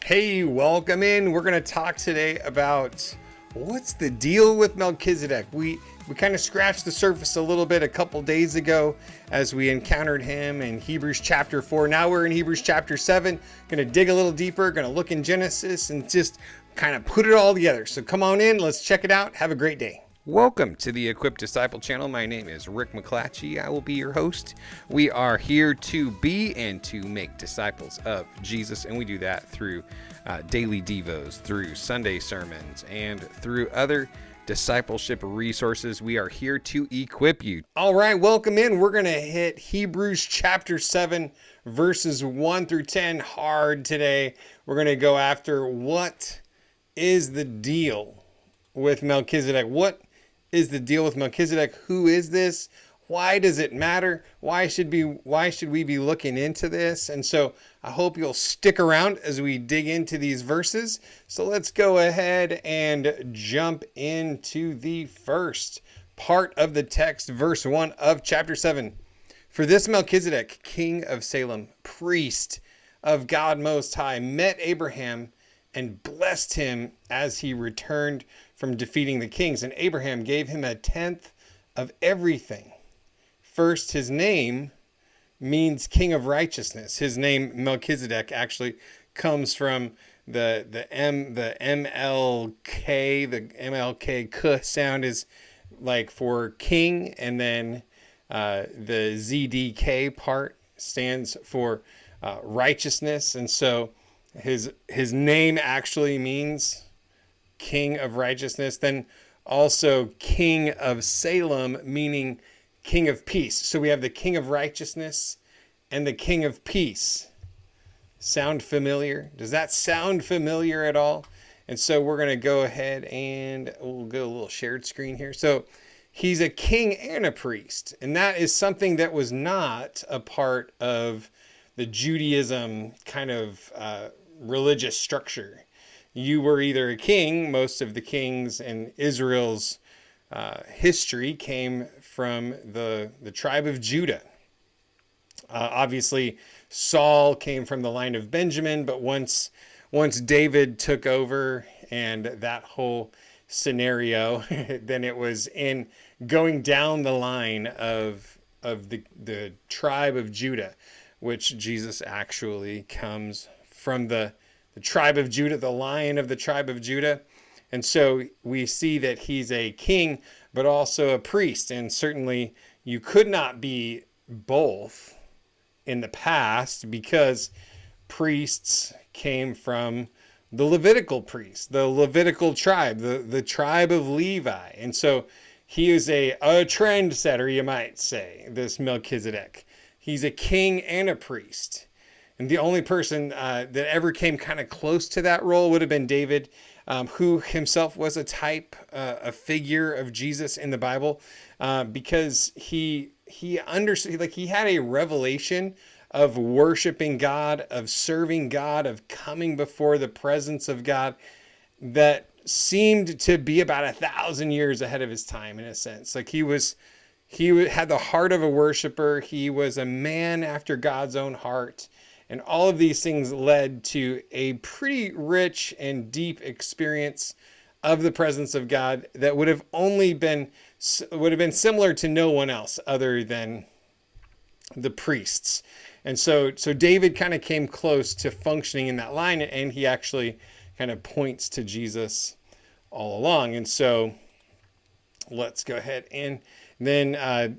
Hey, welcome in. We're going to talk today about what's the deal with Melchizedek. We kind of scratched the surface a little bit a couple days ago as we encountered him in Hebrews chapter 4. Now we're in Hebrews chapter 7. Going to dig a little deeper, going to look in Genesis and just kind of put it all together. So come on in, let's check it out. Have a great day. Welcome to the Equipped Disciple channel. My name is Rick McClatchy. I will be your host. We are here to be and to make disciples of Jesus, and we do that through daily devos, through Sunday sermons, and through other discipleship resources. We are here to equip you. All right, welcome in. We're going to hit Hebrews chapter 7, verses 1 through 10 hard today. We're going to go after what is the deal with Melchizedek. What is the deal with Melchizedek? Who is this? Why does it matter? Why should we be looking into this? And so I hope you'll stick around as we dig into these verses. So let's go ahead and jump into the first part of the text, verse 1 of chapter 7. For this Melchizedek, king of Salem, priest of God Most High, met Abraham and blessed him as he returned from defeating the kings. And Abraham gave him a tenth of everything. First, his name means king of righteousness. His name, Melchizedek, actually comes from the MLK. The MLK k sound is like for king, and then the ZDK part stands for righteousness. And so his name actually means king of righteousness. Then also king of Salem, meaning king of peace. So we have the king of righteousness and the king of peace. Sound familiar? Does that sound familiar at all? And so we're going to go ahead and we'll go a little shared screen here. So he's a king and a priest. And that is something that was not a part of the Judaism kind of religious structure. You were either a king. Most of the kings in Israel's history came from the tribe of Judah. Obviously, Saul came from the line of Benjamin, but once David took over and that whole scenario, then it was in going down the line of the tribe of Judah, which Jesus actually comes from the tribe of Judah, the lion of the tribe of Judah. And so we see that he's a king, but also a priest. And certainly you could not be both in the past because priests came from the Levitical priests, the Levitical tribe, the tribe of Levi. And so he is a trendsetter, you might say, this Melchizedek. He's a king and a priest. And the only person that ever came kind of close to that role would have been David, who himself was a type, a figure of Jesus in the Bible, because he understood, like he had a revelation of worshiping God, of serving God, of coming before the presence of God that seemed to be about 1,000 years ahead of his time in a sense. Like he had the heart of a worshiper. He was a man after God's own heart. And all of these things led to a pretty rich and deep experience of the presence of God that would have been similar to no one else other than the priests. And so David kind of came close to functioning in that line, and he actually kind of points to Jesus all along. And so let's go ahead and then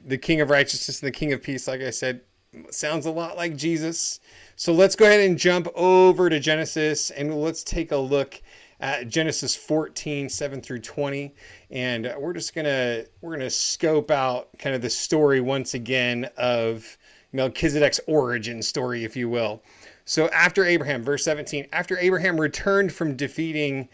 the king of righteousness and the king of peace, like I said, sounds a lot like Jesus. So let's go ahead and jump over to Genesis and let's take a look at Genesis 14, 7 through 20. And we're going to scope out kind of the story once again of Melchizedek's origin story, if you will. So after Abraham, verse 17, after Abraham returned from defeating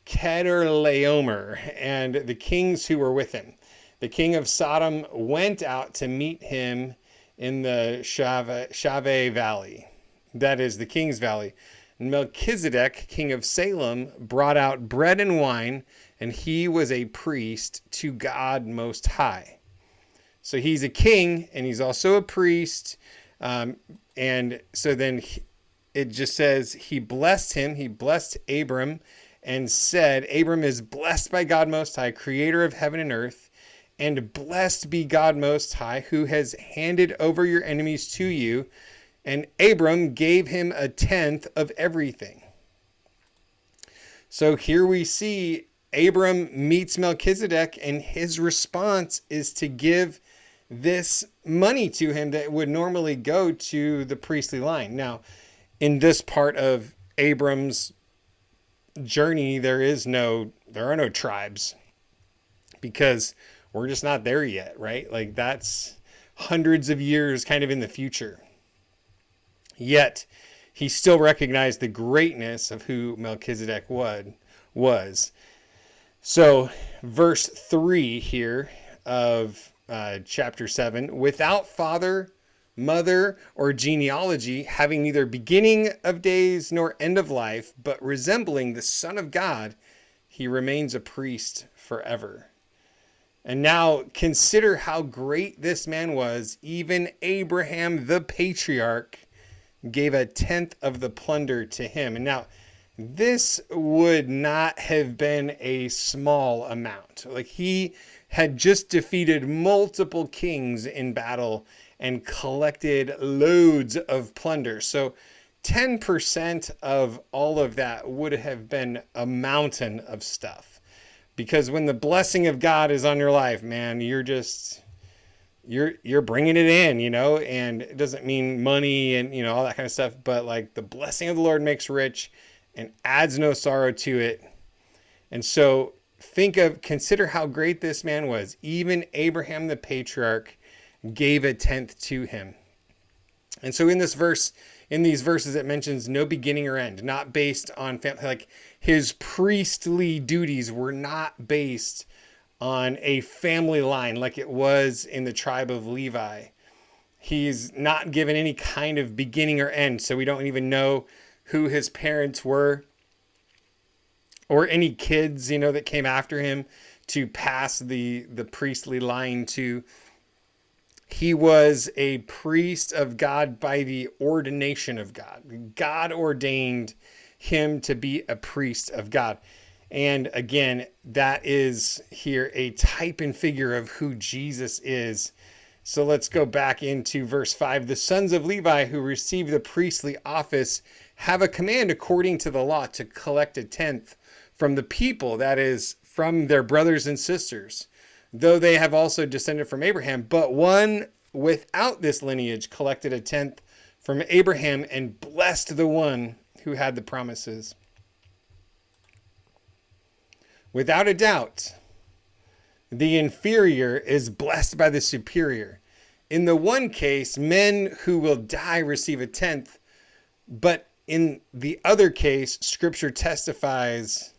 Chedorlaomer and the kings who were with him, the king of Sodom went out to meet him in the Shaveh Valley. That is the King's Valley. Melchizedek, king of Salem, brought out bread and wine, and he was a priest to God Most High. So he's a king, and he's also a priest. And so then it just says he blessed him. He blessed Abram and said, Abram is blessed by God Most High, creator of heaven and earth. And blessed be God Most High, who has handed over your enemies to you. And Abram gave him a tenth of everything. So here we see Abram meets Melchizedek, and his response is to give this money to him that would normally go to the priestly line. Now, in this part of Abram's journey, there are no tribes, because we're just not there yet, right? Like, that's hundreds of years kind of in the future. Yet he still recognized the greatness of who Melchizedek was. So verse 3 here of chapter 7, without father, mother, or genealogy, having neither beginning of days nor end of life, but resembling the Son of God, he remains a priest forever. And now consider how great this man was. Even Abraham, the patriarch, gave a tenth of the plunder to him. And now, this would not have been a small amount. Like, he had just defeated multiple kings in battle and collected loads of plunder. So 10% of all of that would have been a mountain of stuff. Because when the blessing of God is on your life, man, you're bringing it in, and it doesn't mean money and, all that kind of stuff, but like the blessing of the Lord makes rich and adds no sorrow to it. And so consider how great this man was. Even Abraham, the patriarch, gave a tenth to him. And so in these verses, it mentions no beginning or end, not based on family. Like, his priestly duties were not based on a family line like it was in the tribe of Levi. He's not given any kind of beginning or end, so we don't even know who his parents were or any kids, that came after him to pass the priestly line to. He was a priest of God by the ordination of God. God ordained him to be a priest of God. And again, that is here a type and figure of who Jesus is. So let's go back into verse 5. The sons of Levi who receive the priestly office have a command according to the law to collect a tenth from the people, that is, from their brothers and sisters, though they have also descended from Abraham. But one without this lineage collected a tenth from Abraham and blessed the one who had the promises. Without a doubt, the inferior is blessed by the superior. In the one case, men who will die receive a tenth, but in the other case, Scripture testifies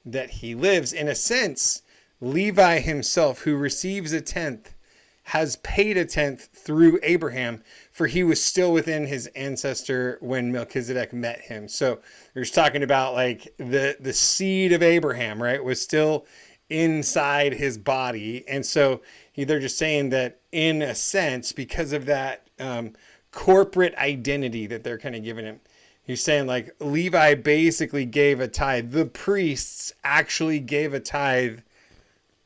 that he lives. In a sense, Levi himself, who receives a tenth, has paid a tenth through Abraham, for he was still within his ancestor when Melchizedek met him. So they're just talking about like the seed of Abraham, right, was still inside his body. And so they're just saying that in a sense, because of that corporate identity that they're kind of giving him, he's saying like Levi basically gave a tithe. The priests actually gave a tithe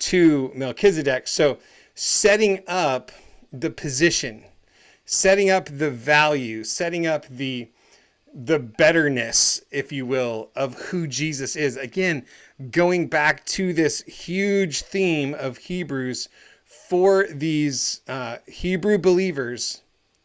to Melchizedek. So setting up the position, setting up the value, setting up the betterness, if you will, of who Jesus is. Again, going back to this huge theme of Hebrews for these Hebrew believers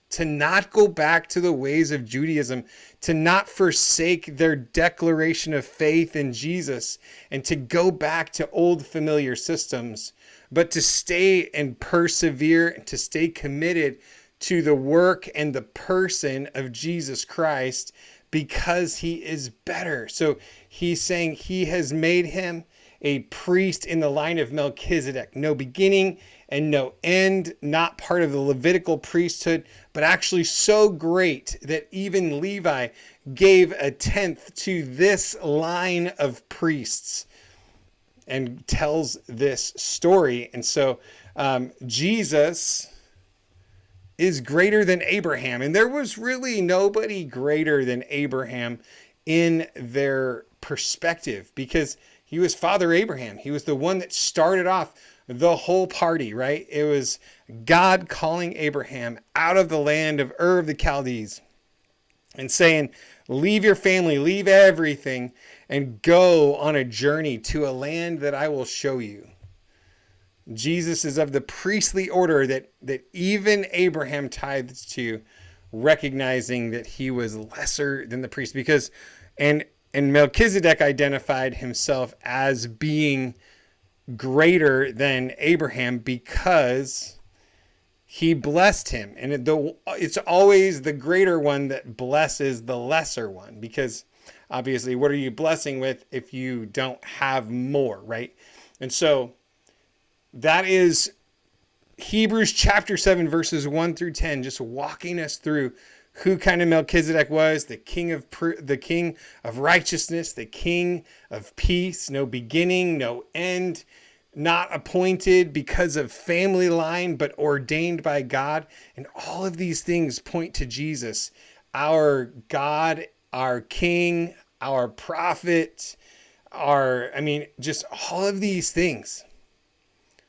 to not go back to the ways of Judaism, to not forsake their declaration of faith in Jesus, and to go back to old familiar systems, but to stay and persevere and to stay committed to the work and the person of Jesus Christ, because he is better. So he's saying he has made him a priest in the line of Melchizedek. No beginning and no end, not part of the Levitical priesthood, but actually so great that even Levi gave a tenth to this line of priests and tells this story. And so Jesus is greater than Abraham. And there was really nobody greater than Abraham in their perspective, because he was Father Abraham. He was the one that started off the whole party, right? It was God calling Abraham out of the land of Ur of the Chaldees and saying, leave your family, leave everything, and go on a journey to a land that I will show you. Jesus is of the priestly order that even Abraham tithes to, recognizing that he was lesser than the priest, because and Melchizedek identified himself as being greater than Abraham because he blessed him. And it's always the greater one that blesses the lesser one, because obviously, what are you blessing with if you don't have more, right? And so that is Hebrews chapter 7, verses 1 through 10, just walking us through who kind of Melchizedek was, the king of righteousness, the king of peace, no beginning, no end, not appointed because of family line, but ordained by God. And all of these things point to Jesus, our God, our king, our prophet, just all of these things.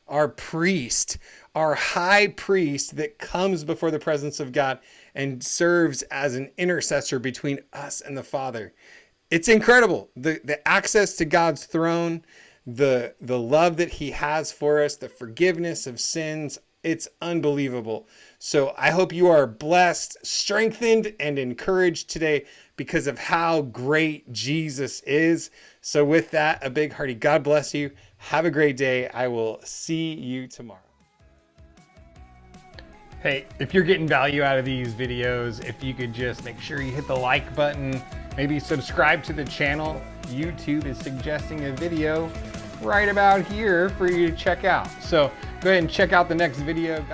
Our priest, our high priest that comes before the presence of God and serves as an intercessor between us and the Father. It's incredible. The access to God's throne, the love that he has for us, the forgiveness of sins, it's unbelievable. So I hope you are blessed, strengthened, and encouraged today because of how great Jesus is. So with that, a big hearty God bless you. Have a great day. I will see you tomorrow. Hey, if you're getting value out of these videos, if you could just make sure you hit the like button, maybe subscribe to the channel. YouTube is suggesting a video right about here for you to check out. So go ahead and check out the next video.